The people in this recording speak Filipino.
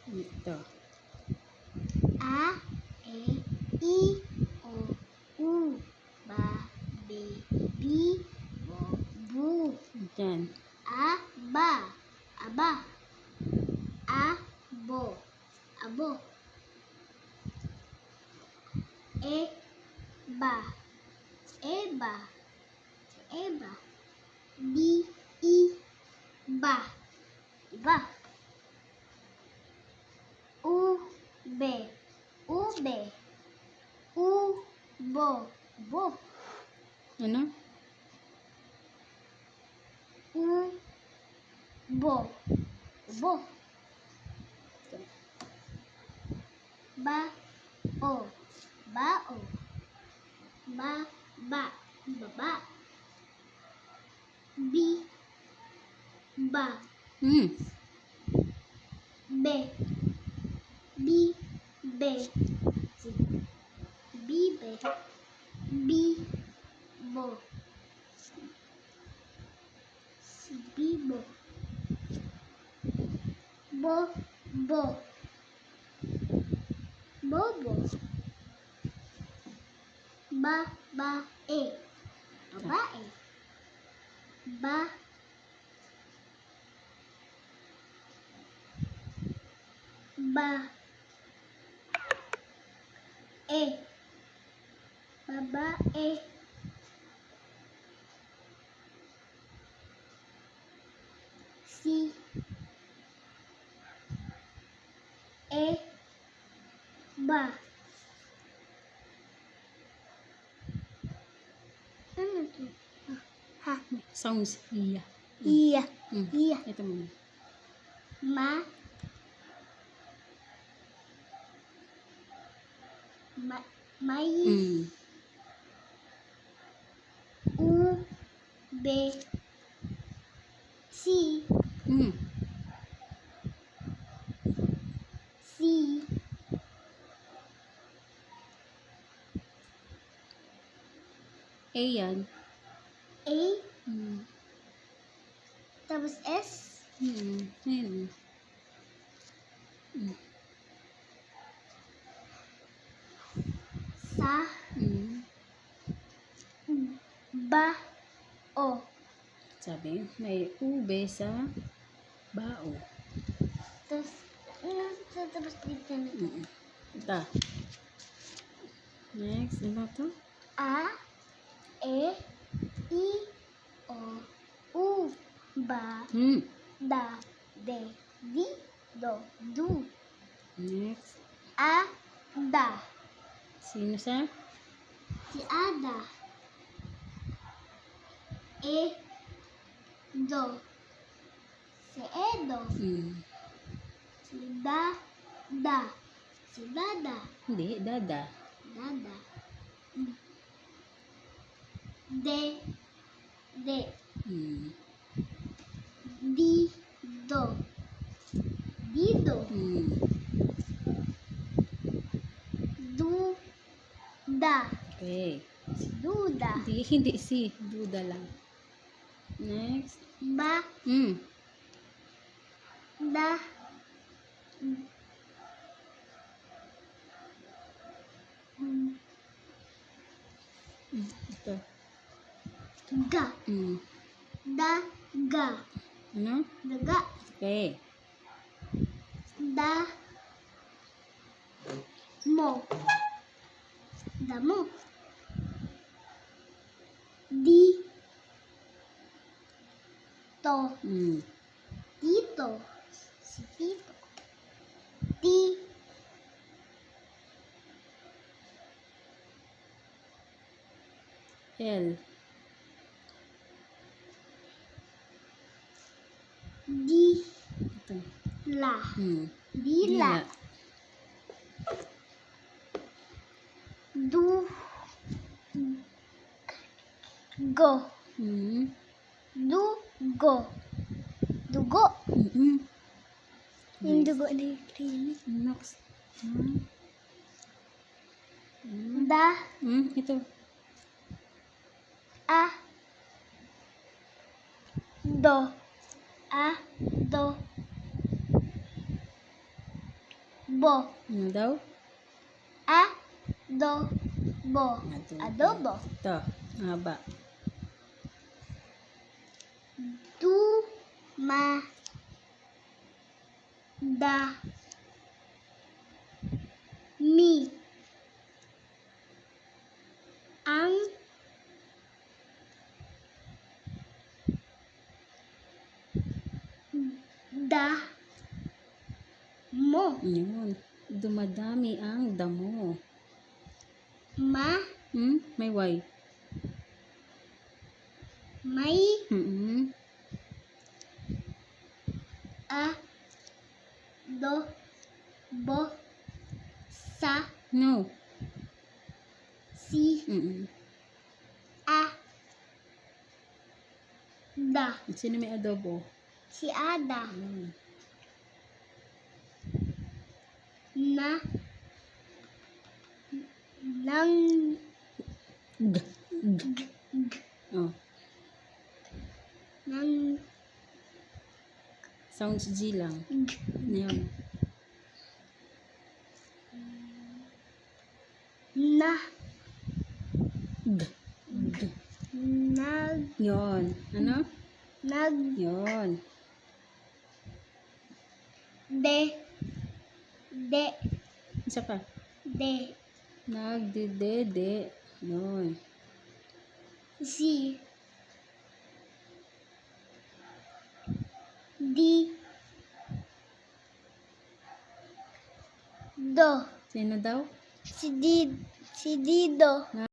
Ito. A, E, I, O, U, Ba, Be, Bi, Bo, Bu. Diyan. Aba, aba. Abo, abo. Eba, eba, eba. Bi, iba, iba. Ube, ube. Ubo, ubo. Ano? Ubo, ubo. Bao, bao. Baba, baba. Ba, be, be. Bibe, bibo. Bibo. Bobo, bobo. Babae, babae. Ba, babae. Si, ba. Ano to? Ha? Sounds. Iya. Iya, iya. Ito muna. May. Ube. Si. Si. A yan. A. Tapos S. Ayun. Sa. Ba. O. Sabi, may ube sa bao. Tapos, tapos dito na. Ito. Next, ano to? A, E, I, O, U, Ba, Da, De, Di, Do, Du. Next. Ada. Sino sa? Si Ada. Edo. Si Edo. Si Dada. Si Dada. Hindi, dada. Dada. De. Dido. Dido. Duda. Okay. Si Duda. Hindi si. Duda lang. Next. Ba. Da. Ito. Ga. Daga. Ano? Daga. Okay. Da. Mo. Damo. Di. To. Tito. Si Tito. Ti. L. Di. Ito. La. Dila. Dila. Du. Go. Dugo. Dugo. Yung dugo na yung creamy. Next. Da. Ito. A. Do. A. Do. bo. Ano daw? Adobo. Adobo. Ito. Haba. Mi ang damo. Yun. Dumadami ang damo. Ma May Y. may Mm-mm. adobo sa No. si Mm-mm. Ada. Sino may adobo? Si Ada Yun. na nang G. Oh. nang Sounds G lang. Yun. na G. nag Yun. Ano? nag Yun. de Isa pa. Nagdedede. Yun. si di do Sino daw? si Dido